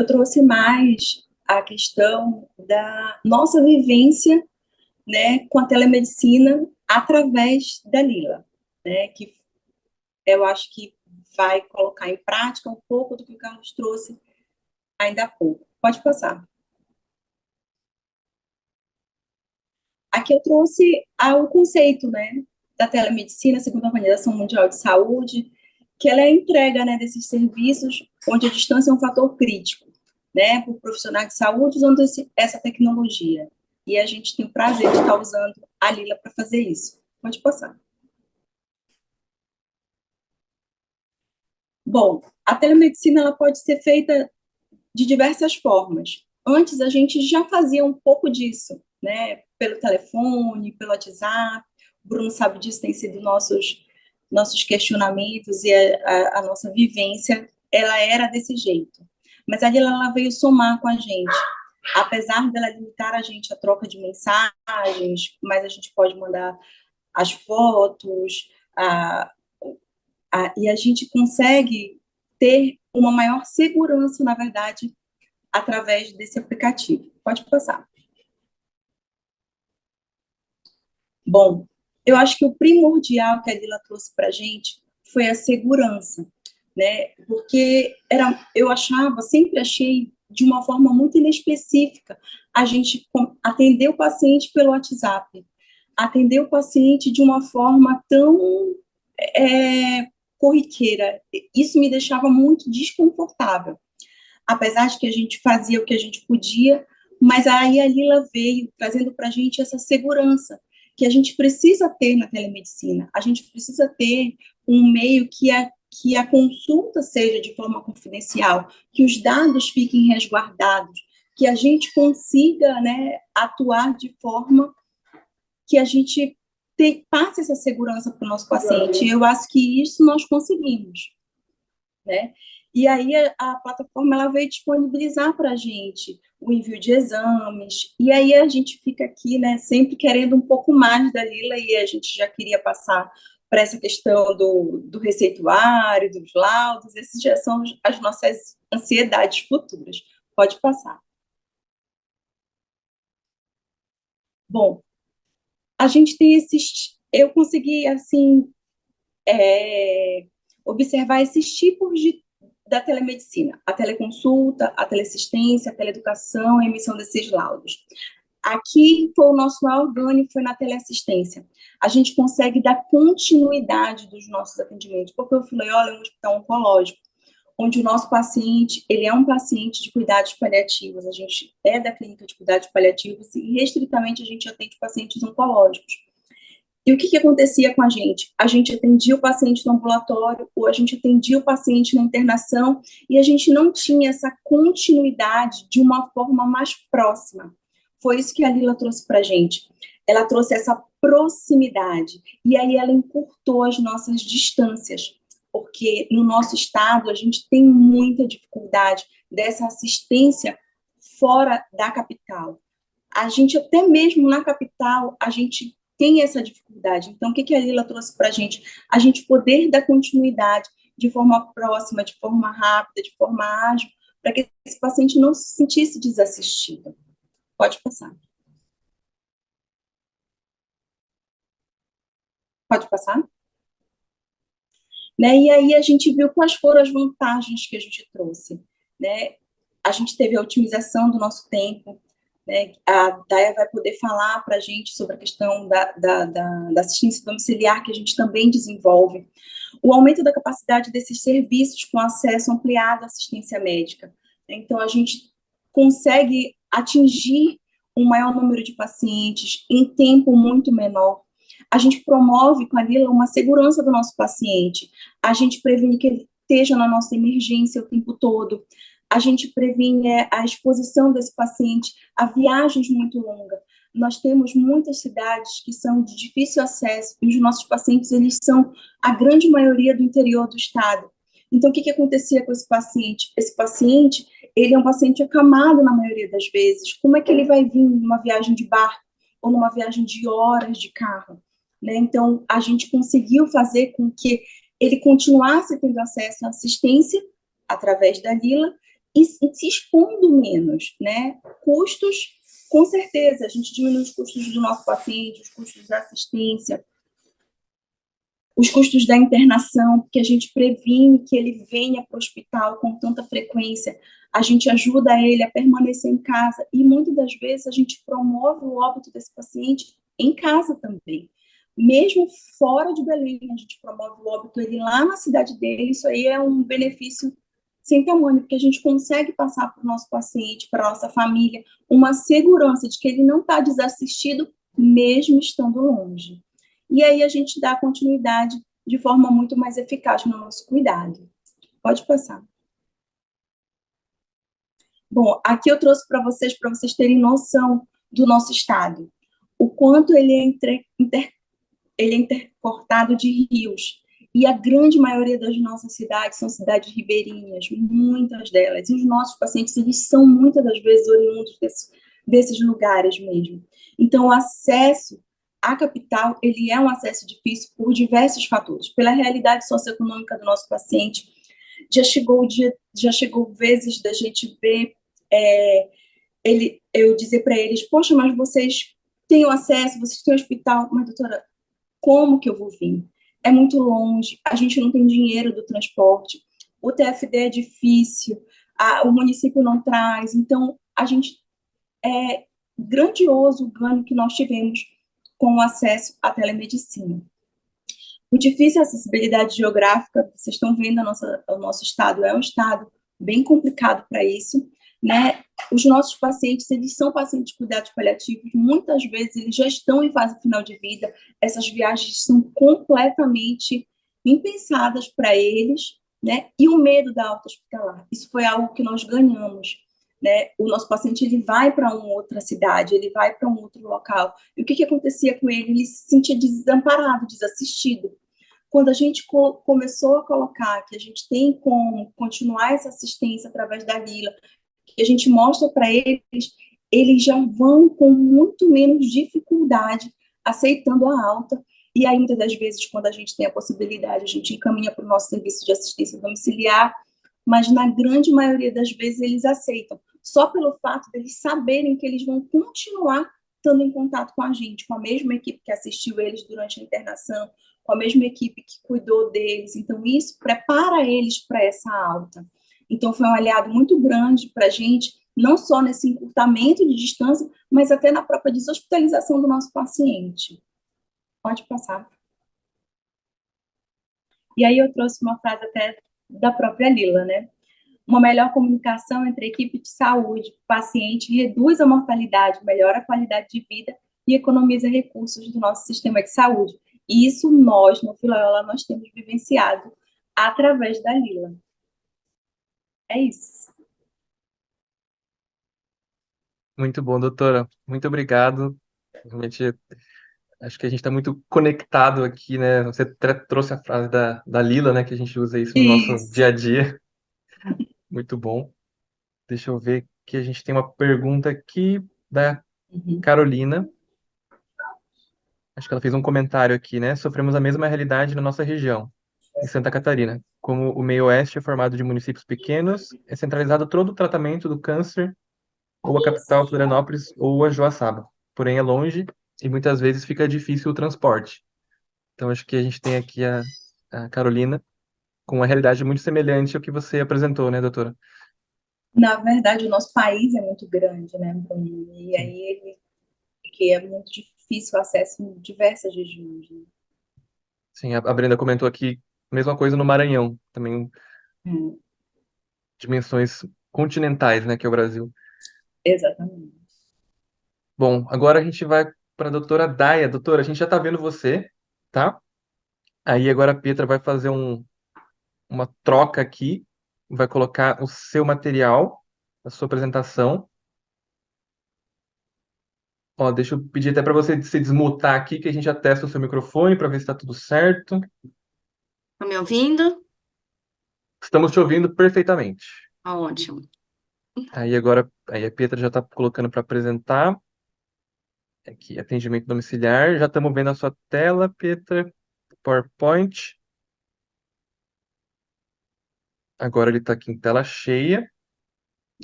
eu trouxe mais a questão da nossa vivência, né, com a telemedicina através da Lila, né, que eu acho que vai colocar em prática um pouco do que o Carlos trouxe ainda há pouco. Pode passar. Aqui eu trouxe o conceito, né, da telemedicina, segundo a Organização Mundial de Saúde, que ela é a entrega, né, desses serviços onde a distância é um fator crítico, né, por profissionais de saúde usando essa tecnologia. E a gente tem o prazer de estar usando a Lila para fazer isso. Pode passar. Bom, a telemedicina ela pode ser feita de diversas formas. Antes a gente já fazia um pouco disso, né? Pelo telefone, pelo WhatsApp. O Bruno sabe disso, tem sido nossos questionamentos e a nossa vivência, ela era desse jeito. Mas a Lila ela veio somar com a gente. Apesar dela limitar a gente a troca de mensagens, mas a gente pode mandar as fotos, e a gente consegue ter uma maior segurança, na verdade, através desse aplicativo. Pode passar. Bom, eu acho que o primordial que a Lila trouxe para a gente foi a segurança, né? Porque eu achava, sempre achei de uma forma muito inespecífica a gente atender o paciente pelo WhatsApp, atender o paciente de uma forma tão corriqueira. Isso me deixava muito desconfortável. Apesar de que a gente fazia o que a gente podia, mas aí a Lila veio trazendo para a gente essa segurança que a gente precisa ter na telemedicina. A gente precisa ter um meio que a consulta seja de forma confidencial, que os dados fiquem resguardados, que a gente consiga, né, atuar de forma que a gente passe essa segurança para o nosso paciente. Eu acho que isso nós conseguimos, né? E aí a plataforma ela veio disponibilizar para a gente o envio de exames, e aí a gente fica aqui, né, sempre querendo um pouco mais da Lila, e a gente já queria passar para essa questão do receituário, dos laudos, esses já são as nossas ansiedades futuras. Pode passar. Bom, a gente tem esses... Eu consegui, assim, observar esses tipos da telemedicina, a teleconsulta, a teleassistência, a teleeducação, a emissão desses laudos. Aqui foi o nosso maior ganho, foi na teleassistência. A gente consegue dar continuidade dos nossos atendimentos, porque o Filiola é um hospital oncológico, onde o nosso paciente, ele é um paciente de cuidados paliativos, a gente é da clínica de cuidados paliativos e restritamente a gente atende pacientes oncológicos. E o que acontecia com a gente? A gente atendia o paciente no ambulatório, ou a gente atendia o paciente na internação, e a gente não tinha essa continuidade de uma forma mais próxima. Foi isso que a Lila trouxe para a gente. Ela trouxe essa proximidade, e aí ela encurtou as nossas distâncias, porque no nosso estado a gente tem muita dificuldade dessa assistência fora da capital. A gente, até mesmo na capital, a gente tem essa dificuldade. Então, o que a Lila trouxe para a gente? A gente poder dar continuidade de forma próxima, de forma rápida, de forma ágil, para que esse paciente não se sentisse desassistido. Pode passar. Pode passar? Né? E aí a gente viu quais foram as vantagens que a gente trouxe. Né? A gente teve a otimização do nosso tempo, né? A Daya vai poder falar para a gente sobre a questão da assistência domiciliar que a gente também desenvolve. O aumento da capacidade desses serviços com acesso ampliado à assistência médica. Então, a gente consegue atingir um maior número de pacientes em tempo muito menor. A gente promove com a Lila uma segurança do nosso paciente. A gente previne que ele esteja na nossa emergência o tempo todo. A gente previne a exposição desse paciente a viagens muito longas. Nós temos muitas cidades que são de difícil acesso e os nossos pacientes, eles são a grande maioria do interior do estado. Então, o que acontecia com esse paciente? Esse paciente, ele é um paciente acamado na maioria das vezes. Como é que ele vai vir numa viagem de barco ou numa viagem de horas de carro? Né? Então, a gente conseguiu fazer com que ele continuasse tendo acesso à assistência através da Lila se expondo menos, né? Custos, com certeza, a gente diminui os custos do nosso paciente, os custos da assistência, os custos da internação, porque a gente previne que ele venha para o hospital com tanta frequência, a gente ajuda ele a permanecer em casa, e muitas das vezes a gente promove o óbito desse paciente em casa também. Mesmo fora de Belém, a gente promove o óbito ele lá na cidade dele, isso aí é um benefício sem tamanho, porque a gente consegue passar para o nosso paciente, para a nossa família, uma segurança de que ele não está desassistido, mesmo estando longe. E aí a gente dá continuidade de forma muito mais eficaz no nosso cuidado. Pode passar. Bom, aqui eu trouxe para vocês terem noção do nosso estado. O quanto ele é, ele é intercortado de rios. E a grande maioria das nossas cidades são cidades ribeirinhas, muitas delas. E os nossos pacientes, eles são muitas das vezes oriundos desses lugares mesmo. Então, o acesso à capital, ele é um acesso difícil por diversos fatores. Pela realidade socioeconômica do nosso paciente, já chegou vezes da gente ver eu dizer para eles, poxa, mas vocês têm acesso, vocês têm hospital, mas doutora, como que eu vou vir? É muito longe, a gente não tem dinheiro do transporte, o TFD é difícil, o município não traz, então a gente é grandioso o ganho que nós tivemos com o acesso à telemedicina. O difícil acessibilidade geográfica, vocês estão vendo o nosso estado é um estado bem complicado para isso, né? Os nossos pacientes, eles são pacientes de cuidados paliativos, muitas vezes eles já estão em fase final de vida, essas viagens são completamente impensadas para eles, né? E o medo da alta hospitalar, isso foi algo que nós ganhamos, né? O nosso paciente, ele vai para uma outra cidade, ele vai para um outro local, e o que acontecia com ele? Ele se sentia desamparado, desassistido. Quando a gente começou a colocar que a gente tem como continuar essa assistência através da Lila, que a gente mostra para eles, eles já vão com muito menos dificuldade aceitando a alta, e ainda das vezes, quando a gente tem a possibilidade, a gente encaminha para o nosso serviço de assistência domiciliar, mas na grande maioria das vezes eles aceitam, só pelo fato deles saberem que eles vão continuar estando em contato com a gente, com a mesma equipe que assistiu eles durante a internação, com a mesma equipe que cuidou deles. Então, isso prepara eles para essa alta. Então, foi um aliado muito grande para a gente, não só nesse encurtamento de distância, mas até na própria deshospitalização do nosso paciente. Pode passar. E aí eu trouxe uma frase até da própria Lila, né? Uma melhor comunicação entre a equipe de saúde e paciente reduz a mortalidade, melhora a qualidade de vida e economiza recursos do nosso sistema de saúde. E isso nós, no Filaiola, nós temos vivenciado através da Lila. É isso. Muito bom, doutora. Muito obrigado. Realmente, acho que a gente está muito conectado aqui, né? Você trouxe a frase da Lila, né? Que a gente usa isso no nosso Isso. dia a dia. Muito bom. Deixa eu ver que a gente tem uma pergunta aqui da Uhum. Carolina. Acho que ela fez um comentário aqui, né? Sofremos a mesma realidade na nossa região, em Santa Catarina. Como o meio-oeste é formado de municípios pequenos, é centralizado todo o tratamento do câncer, ou a capital, Florianópolis, ou a Joaçaba. Porém, é longe e muitas vezes fica difícil o transporte. Então, acho que a gente tem aqui a Carolina com uma realidade muito semelhante ao que você apresentou, né, doutora? Na verdade, o nosso país é muito grande, né, Bruno? E Sim. aí que é muito difícil o acesso em diversas regiões, né? Sim, a Brenda comentou aqui, mesma coisa no Maranhão, também Hum, dimensões continentais, né, que é o Brasil. exatamente. Bom, agora a gente vai para a doutora Daia. Doutora, a gente já está vendo você, tá? Aí agora a Pietra vai fazer uma troca aqui, vai colocar o seu material, a sua apresentação. Ó, deixa eu pedir até para você se desmutar aqui, que a gente já testa o seu microfone para ver se está tudo certo. Tá me ouvindo? Estamos te ouvindo perfeitamente. Ah, ótimo. Aí agora, aí a Pietra já está colocando para apresentar. Aqui, atendimento domiciliar. Já estamos vendo a sua tela, Pietra. PowerPoint. Agora ele está aqui em tela cheia.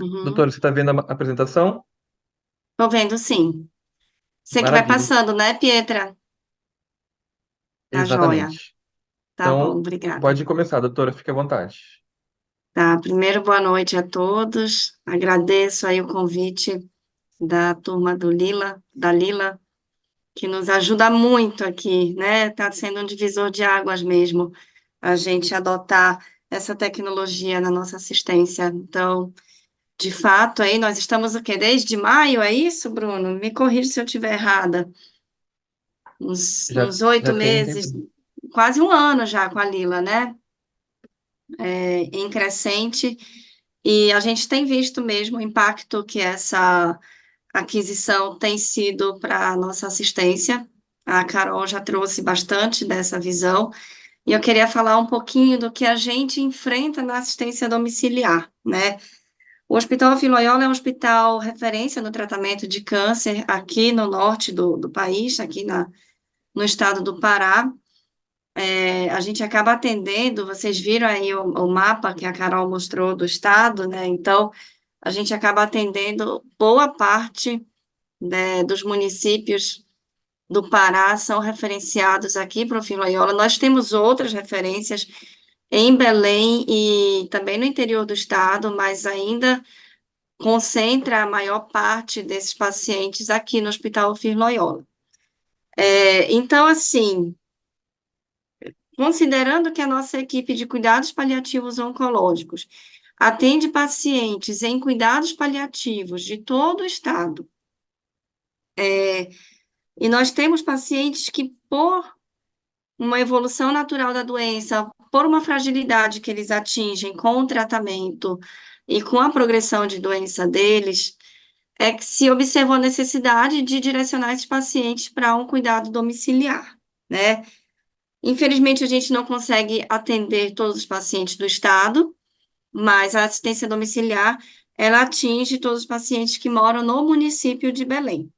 Uhum. Doutora, você está vendo a apresentação? Tô vendo, sim. Você que vai Maravilha. passando, né, Pietra? Tá joia. Exatamente. Tá bom, Então, obrigada. pode começar, doutora, fique à vontade. Tá, primeiro, boa noite a todos. Agradeço aí o convite da turma da Lila, que nos ajuda muito aqui, né? Tá sendo um divisor de águas mesmo, a gente adotar essa tecnologia na nossa assistência. Então, de fato, aí nós estamos o quê? Desde maio, é isso, Bruno? Me corrija se eu estiver errada. Já, Uns 8 já tem um tempo. meses, quase um ano já com a Lila, né? Em crescente, e a gente tem visto mesmo o impacto que essa aquisição tem sido para a nossa assistência. A Carol já trouxe bastante dessa visão, e eu queria falar um pouquinho do que a gente enfrenta na assistência domiciliar, né? O Hospital Vila-Loyola é um hospital referência no tratamento de câncer aqui no norte do país, aqui no estado do Pará. A gente acaba atendendo, vocês viram aí o mapa que a Carol mostrou do estado, né? Então, a gente acaba atendendo boa parte, né, dos municípios do Pará são referenciados aqui para o Vila-Loyola. Nós temos outras referências em Belém e também no interior do estado, mas ainda concentra a maior parte desses pacientes aqui no Hospital Vila-Loyola. Então, assim, considerando que a nossa equipe de cuidados paliativos oncológicos atende pacientes em cuidados paliativos de todo o estado, e nós temos pacientes que, por uma evolução natural da doença, por uma fragilidade que eles atingem com o tratamento e com a progressão de doença deles, é que se observou a necessidade de direcionar esses pacientes para um cuidado domiciliar, né? Infelizmente, a gente não consegue atender todos os pacientes do estado, mas a assistência domiciliar, ela atinge todos os pacientes que moram no município de Belém.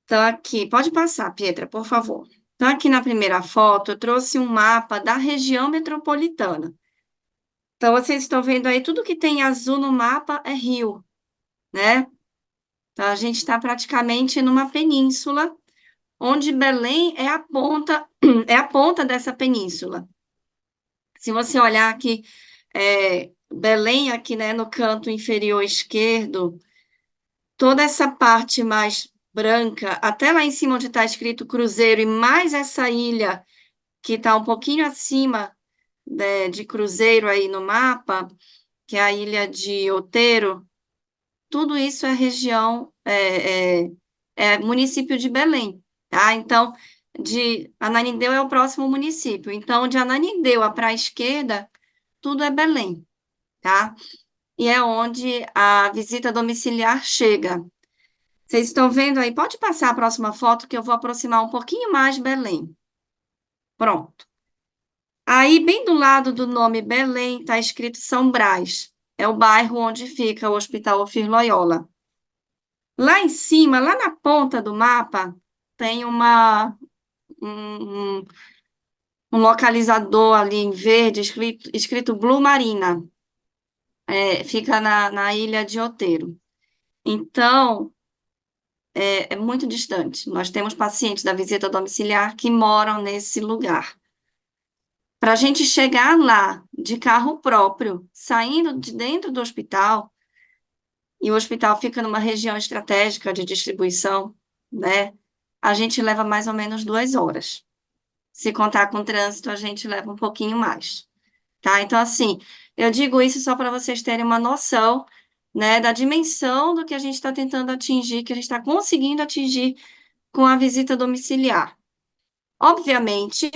Então, aqui, pode passar, Pietra, por favor. Então, aqui na primeira foto, eu trouxe um mapa da região metropolitana. Então, vocês estão vendo aí, tudo que tem azul no mapa é rio, né? Então, a gente está praticamente numa península, onde Belém é a ponta, é a ponta dessa península. Se você olhar aqui, Belém, aqui, né, no canto inferior esquerdo, toda essa parte mais branca, até lá em cima onde está escrito Cruzeiro, e mais essa ilha que está um pouquinho acima, né, de Cruzeiro aí no mapa, que é a ilha de Outeiro, tudo isso é região, é município de Belém, tá? Então, de Ananindeua é o próximo município. Então, de Ananindeua para a esquerda, tudo é Belém, tá? E é onde a visita domiciliar chega. Vocês estão vendo aí? Pode passar a próxima foto que eu vou aproximar um pouquinho mais de Belém. Pronto. Aí, bem do lado do nome Belém, está escrito São Brás. É o bairro onde fica o Hospital Ofir Loyola. Lá em cima, lá na ponta do mapa, tem um, um localizador ali em verde, escrito Blue Marina. Fica na ilha de Outeiro. Então, é muito distante. Nós temos pacientes da visita domiciliar que moram nesse lugar. Para a gente chegar lá de carro próprio, saindo de dentro do hospital, e o hospital fica numa região estratégica de distribuição, né? A gente leva mais ou menos 2 horas. Se contar com trânsito, a gente leva um pouquinho mais, tá? Então, assim, eu digo isso só para vocês terem uma noção, né, da dimensão do que a gente está tentando atingir, que a gente está conseguindo atingir com a visita domiciliar. Obviamente,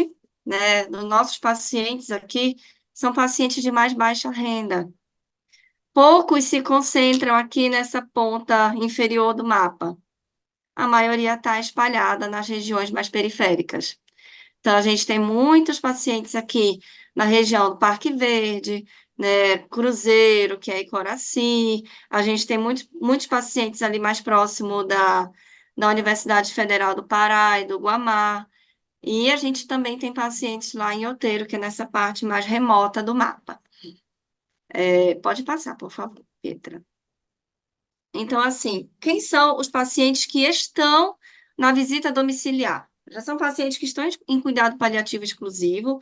né, os nossos pacientes aqui são pacientes de mais baixa renda. Poucos se concentram aqui nessa ponta inferior do mapa. A maioria está espalhada nas regiões mais periféricas. Então, a gente tem muitos pacientes aqui na região do Parque Verde, né, Cruzeiro, que é Icoraci. A gente tem muitos pacientes ali mais próximo da Universidade Federal do Pará e do Guamá. E a gente também tem pacientes lá em Outeiro, que é nessa parte mais remota do mapa. Pode passar, por favor, Petra. Então, assim, quem são os pacientes que estão na visita domiciliar? Já são pacientes que estão em cuidado paliativo exclusivo,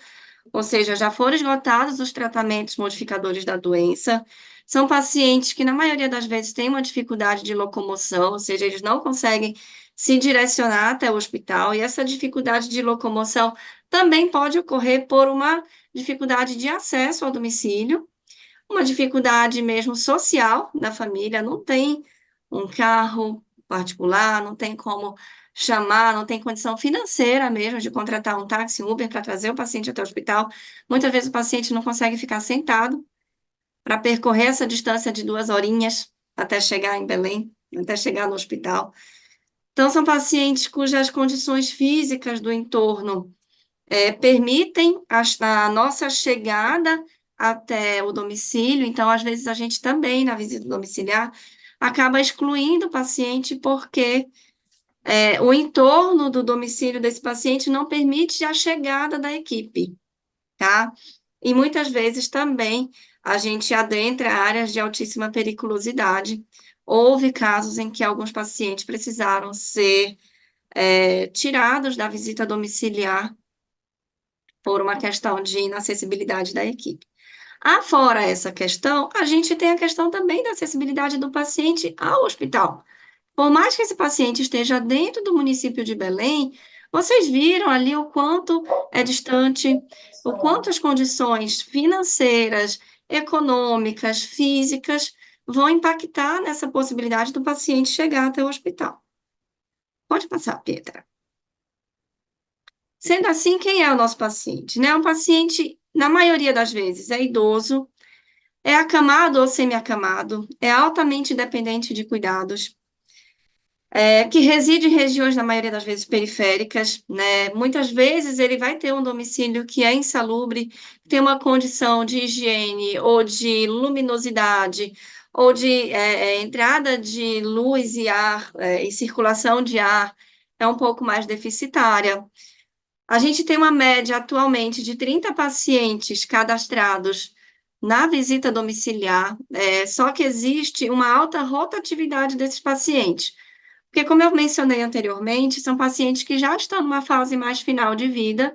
ou seja, já foram esgotados os tratamentos modificadores da doença. São pacientes que, na maioria das vezes, têm uma dificuldade de locomoção, ou seja, eles não conseguem se direcionar até o hospital, e essa dificuldade de locomoção também pode ocorrer por uma dificuldade de acesso ao domicílio, uma dificuldade mesmo social da família, não tem um carro particular, não tem como chamar, não tem condição financeira mesmo de contratar um táxi, um Uber para trazer o paciente até o hospital. Muitas vezes o paciente não consegue ficar sentado para percorrer essa distância de 2 horinhas até chegar em Belém, até chegar no hospital. Então, são pacientes cujas condições físicas do entorno permitem a nossa chegada até o domicílio. Então, às vezes, a gente também, na visita domiciliar, acaba excluindo o paciente porque o entorno do domicílio desse paciente não permite a chegada da equipe, tá? E muitas vezes também a gente adentra áreas de altíssima periculosidade. Houve casos em que alguns pacientes precisaram ser tirados da visita domiciliar por uma questão de inacessibilidade da equipe. Afora essa questão, a gente tem a questão também da acessibilidade do paciente ao hospital. Por mais que esse paciente esteja dentro do município de Belém, vocês viram ali o quanto é distante, o quanto as condições financeiras, econômicas, físicas vão impactar nessa possibilidade do paciente chegar até o hospital. Pode passar, Petra. Sendo assim, quem é o nosso paciente? Né? Um paciente, na maioria das vezes, é idoso, é acamado ou semi-acamado, é altamente dependente de cuidados, que reside em regiões, na maioria das vezes, periféricas, né? Muitas vezes ele vai ter um domicílio que é insalubre, tem uma condição de higiene ou de luminosidade, ou de entrada de luz e ar, e circulação de ar, é um pouco mais deficitária. A gente tem uma média atualmente de 30 pacientes cadastrados na visita domiciliar, só que existe uma alta rotatividade desses pacientes. Porque, como eu mencionei anteriormente, são pacientes que já estão numa fase mais final de vida,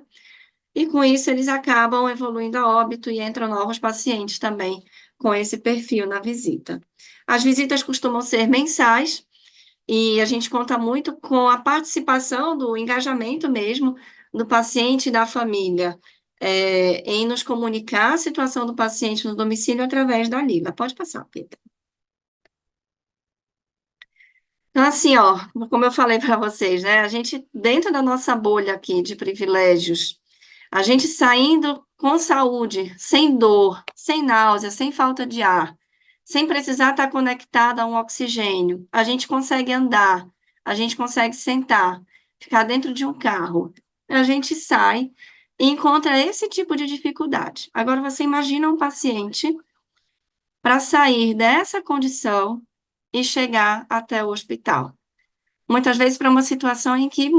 e com isso eles acabam evoluindo a óbito e entram novos pacientes também com esse perfil na visita. As visitas costumam ser mensais, e a gente conta muito com a participação do engajamento mesmo do paciente e da família, em nos comunicar a situação do paciente no domicílio através da Lila. Pode passar, Peter. Então, assim, ó, como eu falei para vocês, né, a gente, dentro da nossa bolha aqui de privilégios, a gente saindo com saúde, sem dor, sem náusea, sem falta de ar, sem precisar estar conectada a um oxigênio, a gente consegue andar, a gente consegue sentar, ficar dentro de um carro, a gente sai e encontra esse tipo de dificuldade. Agora, você imagina um paciente para sair dessa condição e chegar até o hospital. Muitas vezes para uma situação em que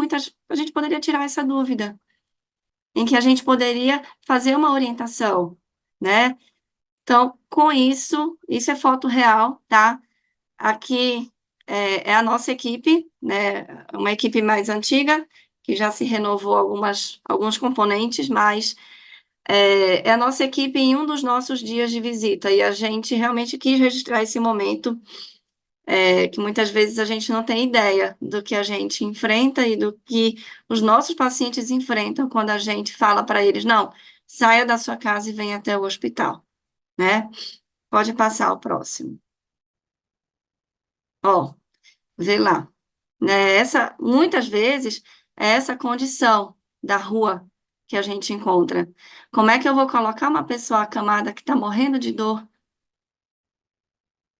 a gente poderia tirar essa dúvida, em que a gente poderia fazer uma orientação, né? Então, com isso é foto real, tá? Aqui é a nossa equipe, né? Uma equipe mais antiga, que já se renovou alguns componentes, mas é a nossa equipe em um dos nossos dias de visita, e a gente realmente quis registrar esse momento, que muitas vezes a gente não tem ideia do que a gente enfrenta e do que os nossos pacientes enfrentam quando a gente fala para eles, não, saia da sua casa e venha até o hospital, né? Pode passar o próximo. Ó, vê lá. Né? Muitas vezes, é essa condição da rua que a gente encontra. Como é que eu vou colocar uma pessoa acamada que está morrendo de dor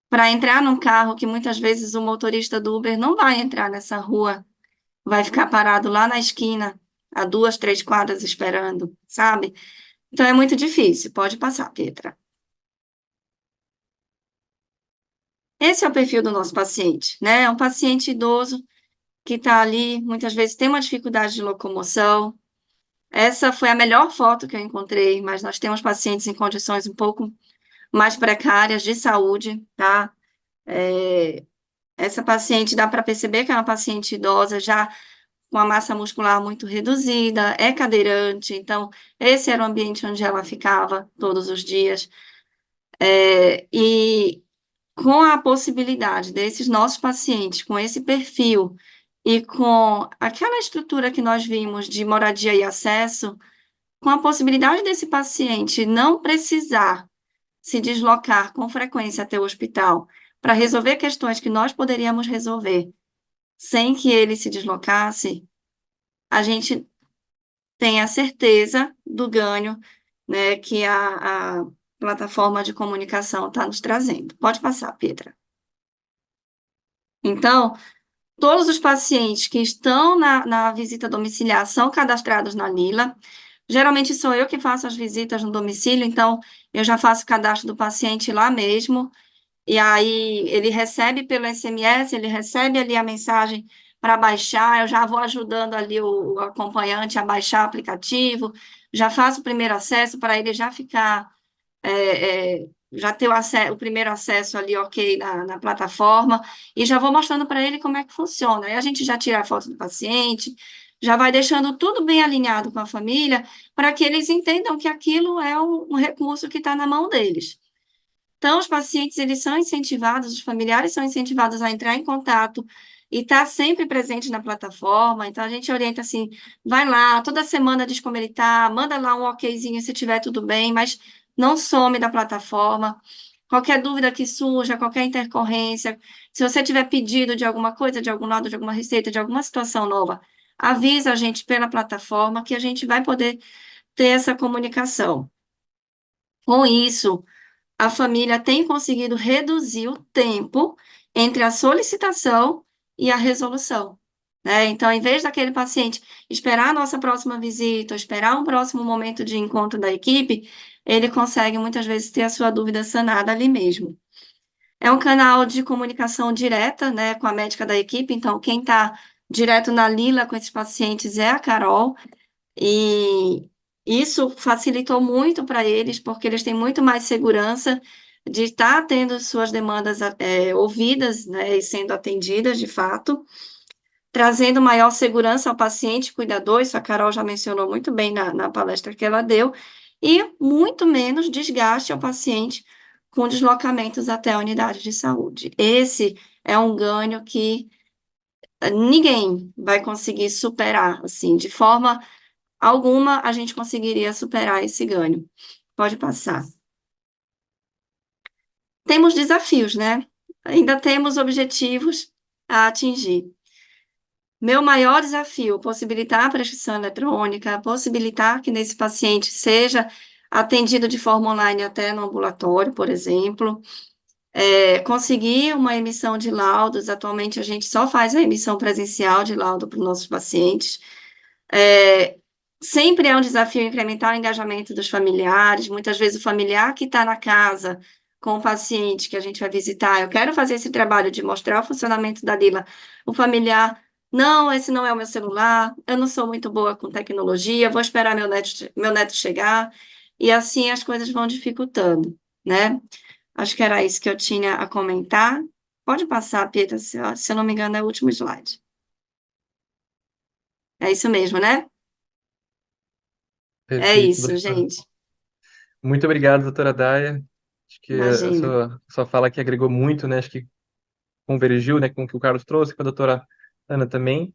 para entrar num carro que muitas vezes o motorista do Uber não vai entrar nessa rua, vai ficar parado lá na esquina, a 2, 3 quadras esperando, sabe? Então é muito difícil. Pode passar, Petra. Esse é o perfil do nosso paciente, né? É um paciente idoso que está ali, muitas vezes tem uma dificuldade de locomoção. Essa foi a melhor foto que eu encontrei, mas nós temos pacientes em condições um pouco mais precárias de saúde, tá? É, essa paciente dá para perceber que é uma paciente idosa, já com a massa muscular muito reduzida, é cadeirante, então esse era o ambiente onde ela ficava todos os dias. E com a possibilidade desses nossos pacientes, com esse perfil e com aquela estrutura que nós vimos de moradia e acesso, com a possibilidade desse paciente não precisar se deslocar com frequência até o hospital para resolver questões que nós poderíamos resolver sem que ele se deslocasse, a gente tem a certeza do ganho, né, que a plataforma de comunicação está nos trazendo. Pode passar, Petra. Então, todos os pacientes que estão na visita domiciliar são cadastrados na Lila. Geralmente sou eu que faço as visitas no domicílio, então eu já faço o cadastro do paciente lá mesmo. E aí ele recebe pelo SMS, ele recebe ali a mensagem para baixar, eu já vou ajudando ali o acompanhante a baixar o aplicativo, já faço o primeiro acesso para ele já ficar, já ter o primeiro acesso ali, ok, na plataforma, e já vou mostrando para ele como é que funciona. Aí a gente já tira a foto do paciente, já vai deixando tudo bem alinhado com a família, para que eles entendam que aquilo é um recurso que está na mão deles. Então, os pacientes, eles são incentivados, os familiares são incentivados a entrar em contato e estar sempre presente na plataforma. Então, a gente orienta assim, vai lá, toda semana diz como ele está, manda lá um okzinho se tiver tudo bem, mas não some da plataforma. Qualquer dúvida que surja, qualquer intercorrência, se você tiver pedido de alguma coisa, de algum lado, de alguma receita, de alguma situação nova, avisa a gente pela plataforma que a gente vai poder ter essa comunicação. Com isso, a família tem conseguido reduzir o tempo entre a solicitação e a resolução, né? Então, em vez daquele paciente esperar a nossa próxima visita, ou esperar um próximo momento de encontro da equipe, ele consegue muitas vezes ter a sua dúvida sanada ali mesmo. É um canal de comunicação direta, né, com a médica da equipe, então quem está direto na lila com esses pacientes é a Carol, e isso facilitou muito para eles, porque eles têm muito mais segurança de estar tendo suas demandas ouvidas, né, e sendo atendidas de fato, trazendo maior segurança ao paciente cuidador, isso a Carol já mencionou muito bem na palestra que ela deu, e muito menos desgaste ao paciente com deslocamentos até a unidade de saúde. Esse é um ganho que ninguém vai conseguir superar, assim, de forma alguma a gente conseguiria superar esse ganho. Pode passar. Temos desafios, né? Ainda temos objetivos a atingir. Meu maior desafio, possibilitar a prescrição eletrônica, possibilitar que nesse paciente seja atendido de forma online até no ambulatório, por exemplo, conseguir uma emissão de laudos. Atualmente a gente só faz a emissão presencial de laudo para os nossos pacientes. É, sempre é um desafio incrementar o engajamento dos familiares. Muitas vezes o familiar que está na casa com o paciente que a gente vai visitar, eu quero fazer esse trabalho de mostrar o funcionamento da Lila. O familiar, não, esse não é o meu celular, eu não sou muito boa com tecnologia, vou esperar meu neto chegar, e assim as coisas vão dificultando, né? Acho que era isso que eu tinha a comentar. Pode passar, Pietra, se eu não me engano, é o último slide. É isso mesmo, né? É Perfeito, isso, doutora. gente. Muito obrigado, doutora Daia. Acho que a Imagina. sua fala aqui agregou muito, né? Acho que convergiu, né, com o que o Carlos trouxe, com a doutora Ana também.